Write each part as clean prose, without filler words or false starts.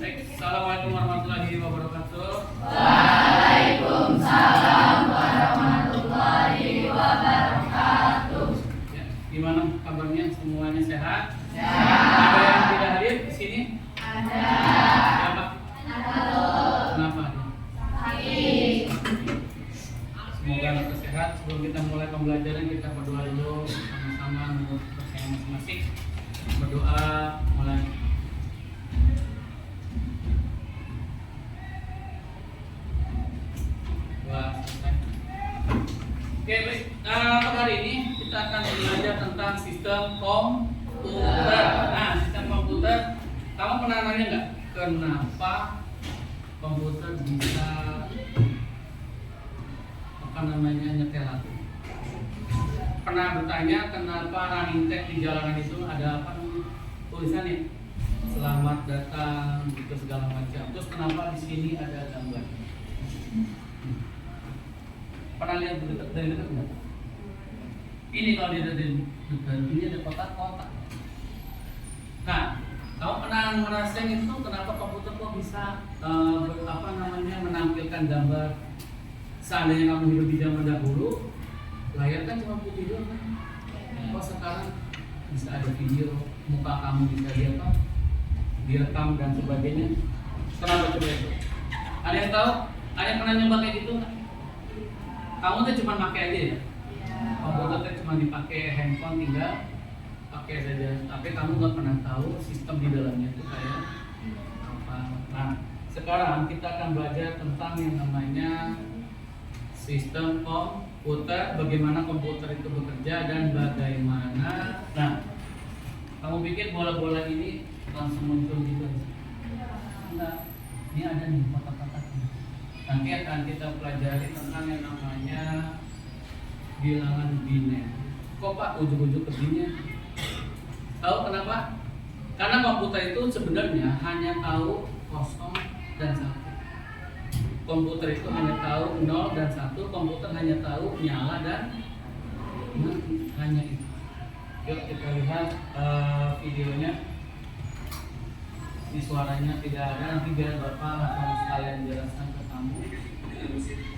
Baik, Assalamualaikum warahmatullahi wabarakatuh. Waalaikumsalam warahmatullahi wabarakatuh. Ya, gimana kabarnya? Semuanya sehat? Sehat. Ada yang tidak hadir di sini? Ada. Siapa? Kenapa? Sakit. Semoga anak sehat. Sebelum kita mulai pembelajaran, kita berdoa dulu sama-sama menurut percaya masing-masing. Berdoa mulai. Oke, baik. Untuk hari ini kita akan belajar tentang sistem komputer. Nah, sistem komputer, kamu pernah nanya nggak kenapa komputer bisa nyetel lagu? Pernah bertanya kenapa running tag di jalanan itu ada apa tulisannya? Selamat datang gitu segala macam. Terus kenapa di sini ada gambar? Pernah lihat dari dekat nggak? Ini kalau dilihat dari dekat, ini ada kotak-kotak. Nah, kamu pernah ngerasain itu kenapa komputer kok bisa menampilkan gambar? Seandainya kamu hidup di zaman dahulu, layar kan cuma putih doang kan? Kok sekarang bisa ada video, muka kamu bisa direkam dan sebagainya? Kenapa coba itu? Ada yang tahu? Ada yang pernah nyoba kayak gitu nggak? Kamu tuh cuma pakai aja ya? Komputer tuh cuma dipakai handphone, tinggal pakai saja. Tapi kamu nggak pernah tahu sistem di dalamnya itu kayak apa. Nah, sekarang kita akan belajar tentang yang namanya sistem komputer, bagaimana komputer itu bekerja dan bagaimana. Nah, kamu pikir bola-bola ini langsung muncul gitu aja? Enggak. Ini ada nih kotak-kotaknya. Nanti akan kita pelajari tentang yang namanya bilangan biner. Kok Pak ujuk-ujuk ke biner? Tahu kenapa? Karena komputer itu sebenarnya hanya tahu kosong dan satu. Komputer itu hanya tahu 0 dan 1. Komputer hanya tahu nyala dan mati. Hanya itu. Yuk kita lihat videonya. Ini suaranya tidak ada, nanti biar Bapak akan sekalian jelaskan ke kamu. Kita bisa lihat ya.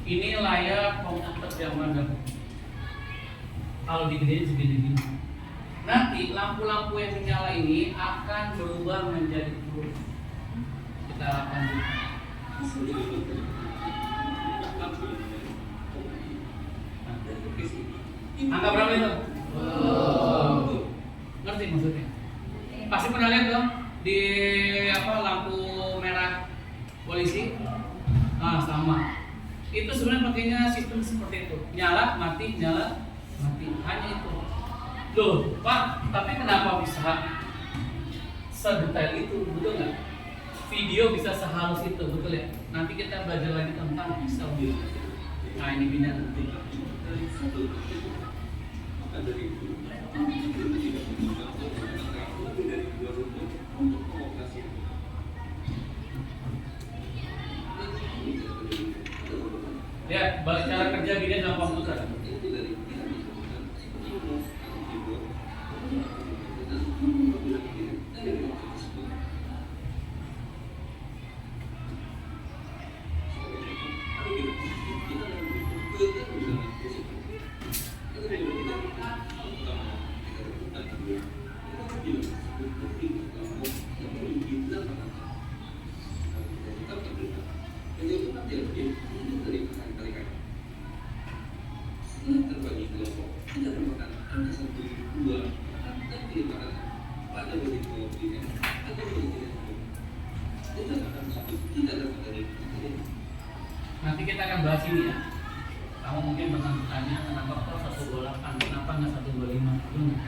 Ini layar komputer zaman dahulu. Kalau digedein segini-gini. Nanti lampu-lampu yang menyala ini akan berubah menjadi huruf. Kita lanjut. Angka berapa itu? Ngerti maksudnya? Pasti pernah lihat dong di lampu merah polisi. Nah, sama. Itu sebenarnya pakainya sistem seperti itu. Nyala, mati, nyala, mati. Hanya itu. Loh, Pak, tapi kenapa bisa sedetail itu, betul nggak? Video bisa sehalus itu, betul ya? Nanti kita belajar lagi tentang pisau biru. Nah ini bina nanti. Lihat cara kerja bina dalam komputer. Nanti kita akan bahas ini ya. Kamu mungkin pernah bertanya kenapa kok 128, kenapa nggak 125? Betul nggak?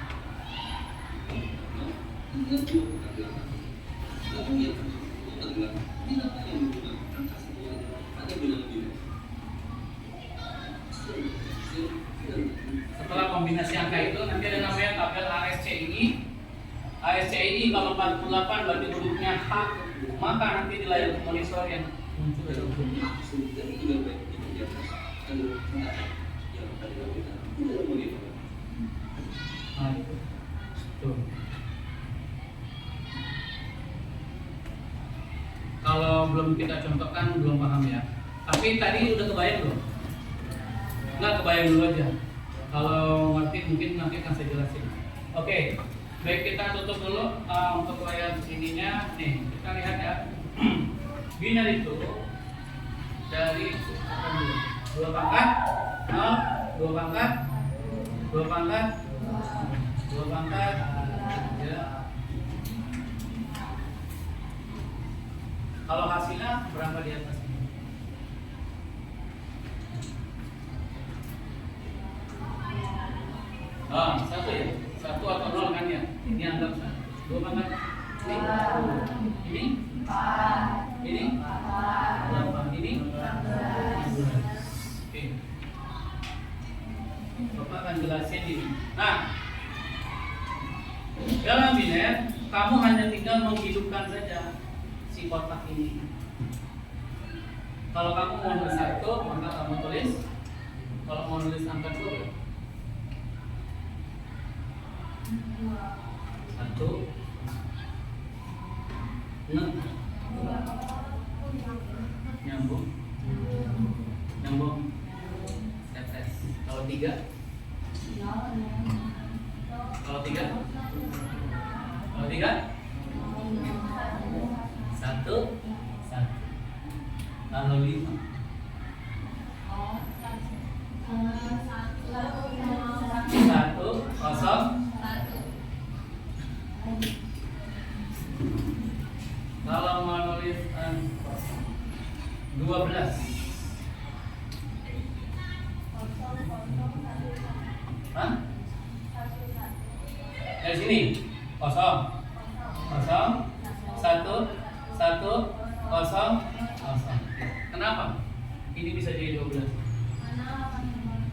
Setelah kombinasi angka itu nanti ada namanya tabel ASCII. ASCII kalau 48 berarti hurufnya H, maka nanti di layar monitor yang muncul ada hurufnya H. Nah, itu. Tuh. Kalau belum kita contohkan belum paham ya. Tapi tadi udah kebayang belum? Nggak, kebayang dulu aja. Kalau ngerti mungkin nanti akan saya jelasin. Oke, baik kita tutup dulu untuk layar ininya. Nih, kita lihat ya. Binar itu dari 2 pangkat, 2 pangkat, 2 pangkat, 2 pangkat, ya. Kalau hasilnya berapa di atas ini? Satu ya? 1 atau 0 kan ya? Ini anggap 2 pangkat. Ini? Ini? Berapa? Ini? Oke. Bapak akan jelasin ini. Nah, dalam biner, kamu hanya tinggal menghidupkan saja si kotak ini. Kalau kamu mau nulis 1, maka kamu tulis. Kalau mau nulis angka 2, 1, 6, nyambung, nyambung, tetes. Kalau 3, kalau 3, kalau 3, 1, 1. Kalau 5, 1, 0. Kalau mau nulis 12, hah? Dari sini 0, 0, 1, 1, 0, 0. Kenapa? Ini bisa jadi 12.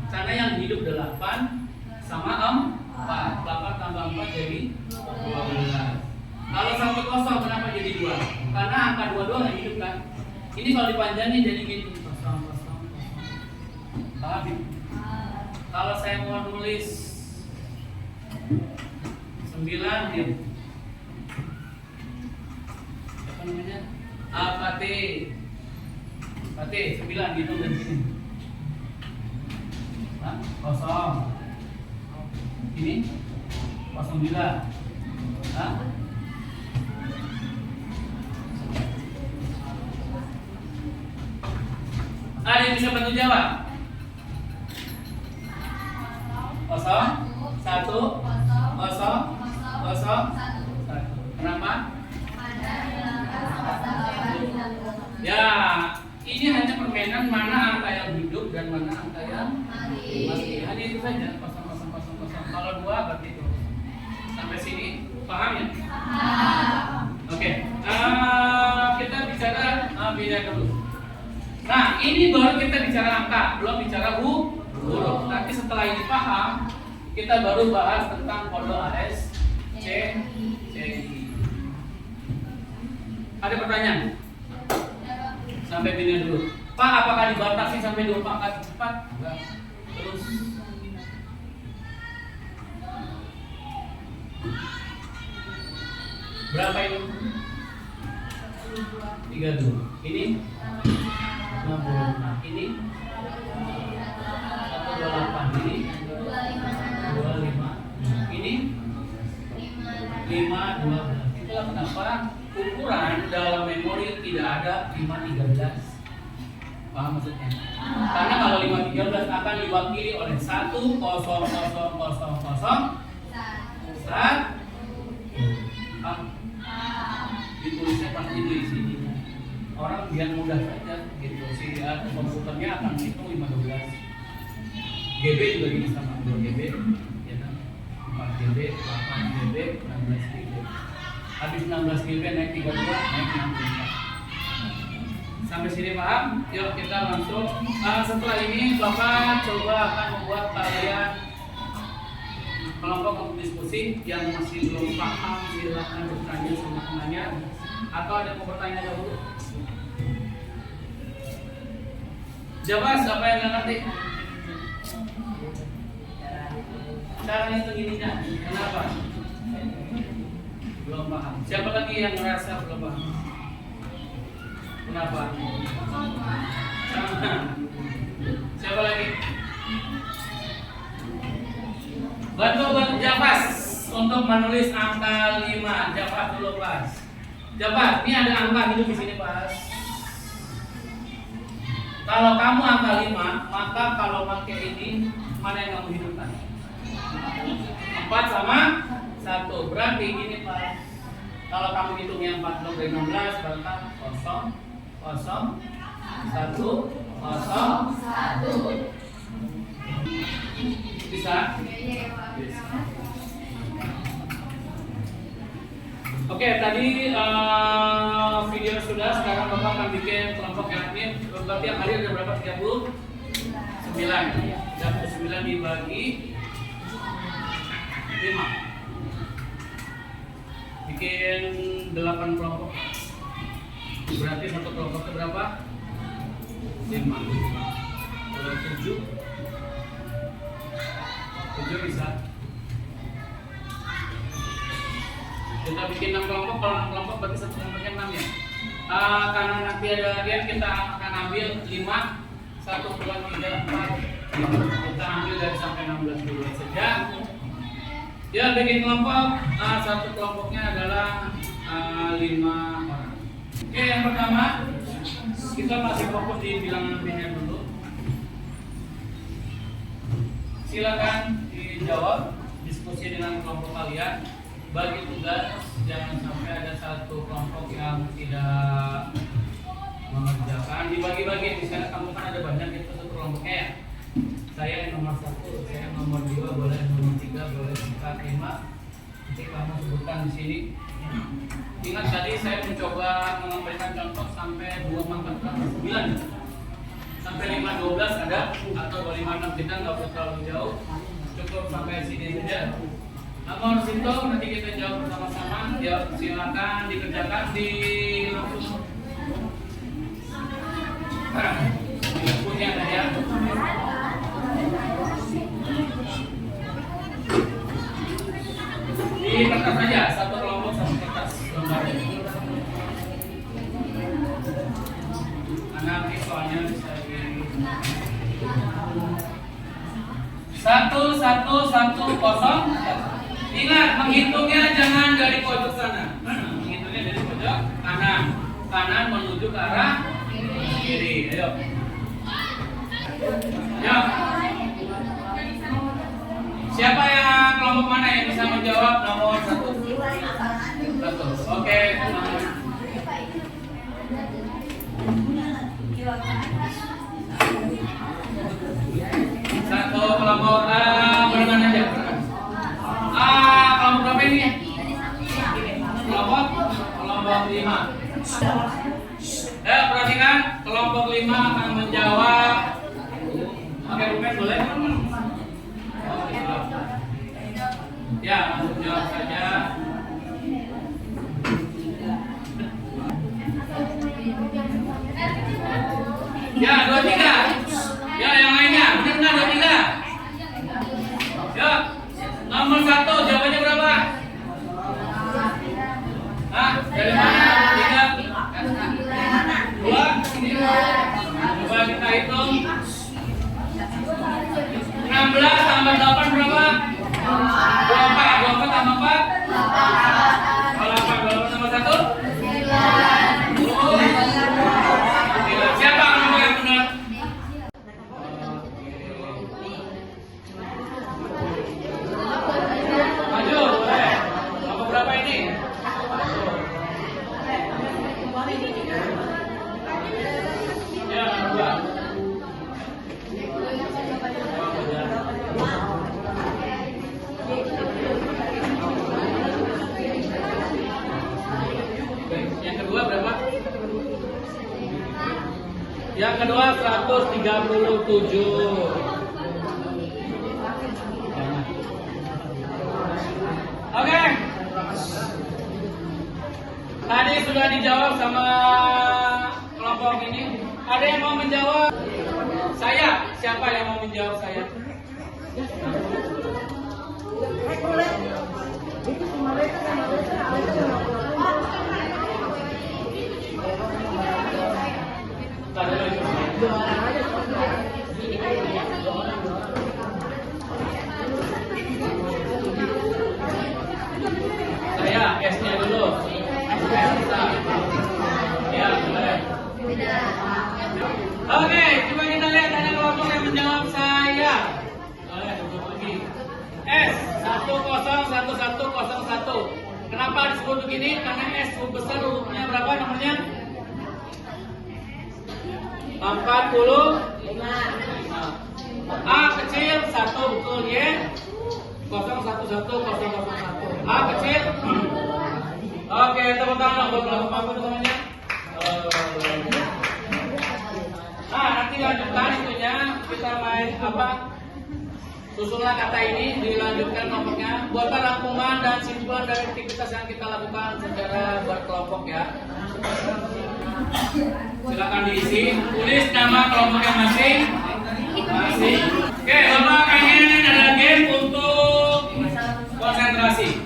Karena yang hidup 8 sama 4. 8 tambah 4 jadi 12. Kalau 1 kosong kenapa jadi 2? Karena angka 2 doang yang hidup kan. Ini kalau dipanjangin jadi gini 0, 0, 0. Paham? Kalau saya mau nulis 9 ya. Apa namanya? AKT. AKT 9 gitu dan sini. Hah? 0. Ini 09. Hah? Ada yang bisa bantu jawab? 0, 1, 0, 0, 1. Kenapa? Ya, ini hanya permainan mana angka yang hidup dan mana angka yang mati. Hanya itu saja, 0, 0, 0, 0. Kalau 2 berarti itu. Sampai sini paham ya? pindah dulu. Nah, ini baru kita bicara angka, belum bicara huruf. Nanti setelah ini paham, kita baru bahas tentang kode AS, C, I. Ada pertanyaan? Sampai pindah dulu. Pak, apakah dibatasi sampai 24 kali cepat? Enggak. Terus. Berapa ini? 32. Ini 60. Ini 128. Ini 25. Ini 512. Itulah kenapa ukuran dalam memori tidak ada 513. Paham maksudnya? Karena kalau 513 akan diwakili oleh 1000001. Ditulisnya pasti di sini. Orang biar mudah saja gitu. Si komputernya akan hitung 512. GB juga bisa sama 2 GB, ya kan? 4 GB, 8 GB, 16 GB. Habis 16 GB naik 32, naik 64. Sampai sini paham? Yuk kita langsung. Setelah ini Bapak coba akan membuat kalian kelompok diskusi. Yang masih belum paham silakan bertanya sama temannya. Atau ada yang mau bertanya dahulu? Jawab siapa yang nggak ngerti? Cara itu gininya, kenapa? Belum paham. Siapa lagi yang merasa belum paham? Kenapa? Sama. Siapa lagi? Bantu Japas untuk menulis angka 5. Japas dulu Pas. Japas, ini ada angka hidup di sini Pas. Kalau kamu angka 5, maka kalau pakai ini mana yang kamu hidupkan? 4 sama 1. Berarti gini Pas. Kalau kamu hitungnya 4 dari 16 berarti 0 0 1 0 1. Bisa? Bisa. Oke, tadi video sudah. Sekarang Bapak akan bikin kelompok yang ini. Berarti yang hari ada berapa? 39. 39 dibagi 5. Bikin 8 kelompok. Berarti satu kelompoknya berapa? 5. Kalau 7 bisa. Kita bikin 6 kelompok. Kalau 6 kelompok berarti satu kelompoknya 6 ya. Karena nanti ada lihat kita akan ambil 5 1, 2, 3, 4 kita ambil dari sampai 16 dulu saja. Ya bikin kelompok. Satu kelompoknya adalah 5 orang. Oke, yang pertama kita masih fokus di bilangan biner dulu. Silakan dijawab diskusi dengan kelompok kalian. Bagi tugas, jangan sampai ada satu kelompok yang tidak mengerjakan. Dibagi-bagi, misalnya kamu kan ada banyak itu satu kelompoknya ya. Saya yang nomor 1, saya yang nomor 2, boleh nomor 3, boleh 4, 5. Nanti kamu sebutkan di sini. Ingat tadi saya mencoba memberikan contoh sampai 2 pangkat 9. Sampai 5, 12 ada, atau 5, 6 kita nggak usah terlalu jauh. Cukup sampai sini saja. Nomor situ nanti kita jawab bersama-sama. Ya silakan dikerjakan di langsung. Punya ada ya. Di kertas saja, satu kelompok satu kertas lembar. Nanti soalnya bisa di 1 1 1 0. Ingat, menghitungnya jangan dari pojok sana. Menghitungnya dari pojok kanan. Kanan menuju ke arah kiri. Ayo. Ayo. Siapa yang kelompok mana yang bisa menjawab nomor 1? 1. Oke. Satu kelompok barengan aja. Kelompok berapa ini? Kelompok 5. Perhatikan, kelompok 5 akan menjawab. Oke, pulpen boleh? Ya, langsung jawab saja. Ya, 23. Ya, yang lainnya. Benar nggak 23? Ya, nomor 1 jawabannya berapa? Hah? Dari mana? 3? 2? Coba kita hitung. 16 tambah 8 berapa? 24 tambah 4? 28 tambah 1? 9. Siapa nomor yang benar? Maju, boleh. Nomor berapa ini? Ya, nomor 2. Yang kedua berapa? Yang kedua 137. Oke. Tadi sudah dijawab sama kelompok ini. Ada yang mau menjawab? Saya. Siapa yang mau menjawab saya? Saya S-nya dulu. Ya, boleh. Oke, coba kita lihat ada kelompok yang menjawab saya. Boleh, duduk lagi. S 101101. Kenapa disebut begini? Karena S huruf besar hurufnya berapa nomornya? 45. A kecil 1 betul ya. 011001. A kecil. Oke, tepuk tangan buat kelompok apa namanya? Nanti lanjutkan itunya, kita main apa? Susunlah kata ini, dilanjutkan kelompoknya. Buatkan rangkuman dan simpulan dari aktivitas yang kita lakukan secara berkelompok ya. Silakan diisi, tulis nama kelompoknya masing. Oke, Bapak pengen ada game untuk konsentrasi.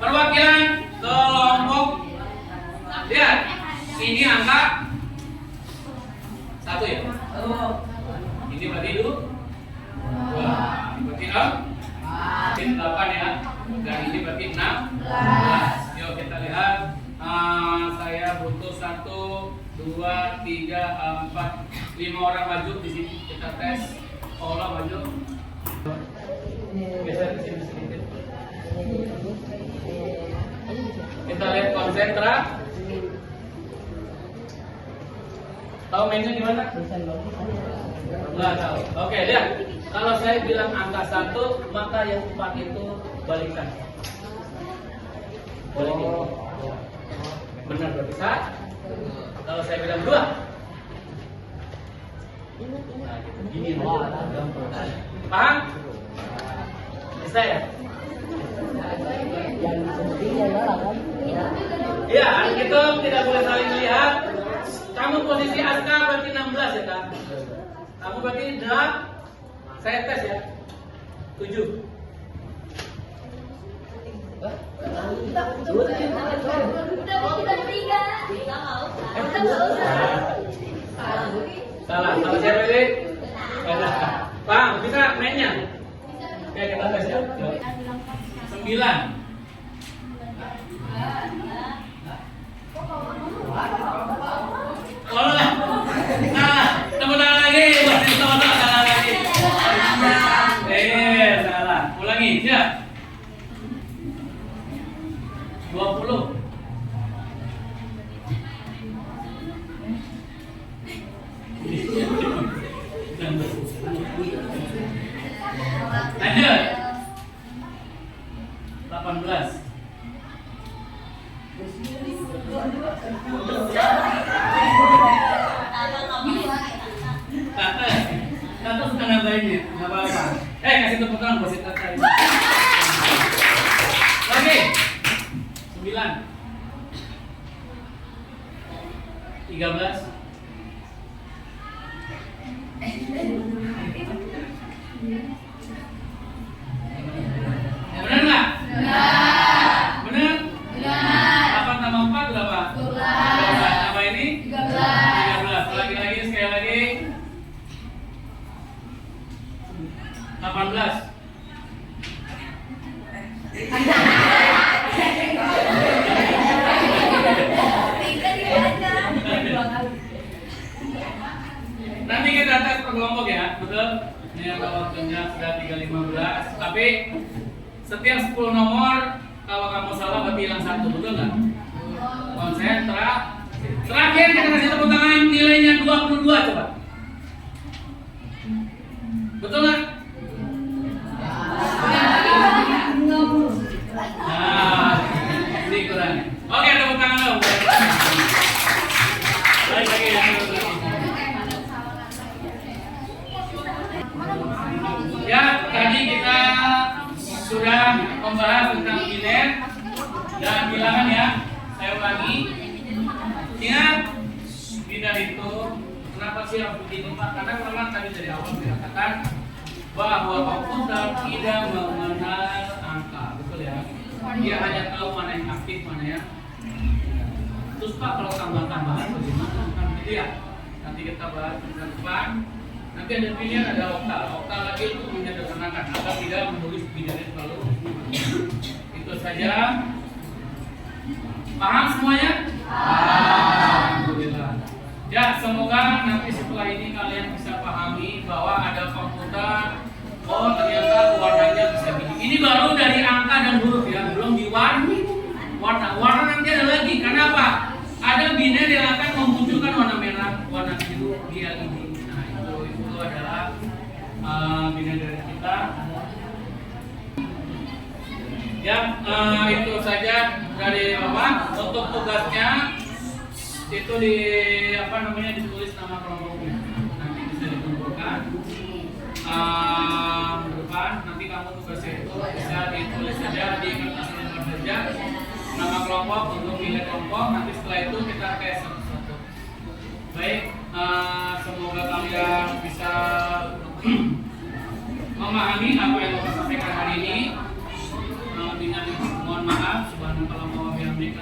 Perwakilan kelompok. Lihat, ini angka 1 ya. Ini berarti 2. Berarti 8 ya. Dan ini berarti 16. Yuk kita lihat. Saya butuh 1, 2, 3, 4, 5 orang maju di sini. Kita tes. Olah maju. Geser ke sini sedikit. Kita lihat konsentra. Tahu mainnya gimana? Nggak tahu. Oke, lihat. Kalau saya bilang angka 1, maka yang 4 itu balikan. Balikin. Benar berarti 1. Kalau saya bilang 2. Nah, gini. Paham? Bisa ya? Iya, itu tidak boleh saling melihat. Kamu posisi angka berarti 16 ya Kak? Kamu berarti 6. Saya tes ya. 7. Salah saya pilih. Bang, bisa mainnya? Oke, kita tes ya. 9. Tepuk tangan lagi. Salah lagi. Salah. Ulangi, siap. 20. Lanjut. 18. Bukan nambahinnya, nggak apa-apa. Kasih tepuk tangan buat si Tata ini. Lagi 9 13 Benar nggak? Benar? 8 tambah 4 berapa? 12. Tambah ini? 13. Lagi-lagi sekali lagi. 18. Nanti kita tes per kelompok ya, betul? Ini ada waktunya sudah 3.15. Tapi setiap 10 nomor kalau kamu salah berarti hilang 1, betul nggak? Terakhir kita kasih tepuk tangan, nilainya 22 coba. Betul nggak? Nah, ini kurang. Oke, tepuk tangan dong. Baik lagi ya. Ya, tadi kita sudah membahas tentang biner dan bilangan ya. Saya ulangi. Ingat, biner itu kenapa sih harus begini Pak? Karena memang tadi dari awal dikatakan bahwa komputer tidak mengenal angka, betul ya? Dia hanya tahu mana yang aktif, mana yang. Terus Pak, kalau tambah-tambahan bagaimana? Kan gitu ya. Nanti kita bahas ke depan. Nanti ada pilihan, ada oktal. Oktal lagi untuk menyederhanakan agar tidak menulis binernya terlalu. Itu saja. Paham semuanya? Alhamdulillah. Ya, semoga nanti setelah ini kalian bisa pahami bahwa ada komputer. Oh, ternyata warnanya bisa gini. Ini baru dari angka dan huruf ya, belum diwarni warna. Warna nanti ada lagi. Kenapa? Ada biner yang akan memunculkan warna merah, warna biru, dia ini. Nah, itu adalah biner dari kita. Ya, itu saja dari Bapak. Untuk tugasnya itu ditulis nama kelompoknya. Nanti bisa dikumpulkan. Depan nanti kamu tugasnya itu bisa ditulis saja di kertas nomor saja nama kelompok untuk nilai kelompok. Nanti setelah itu kita tes satu-satu. Baik, semoga kalian bisa memahami apa yang Bapak sampaikan hari ini. Dengan mohon maaf, subhanallah wa bihamdihi.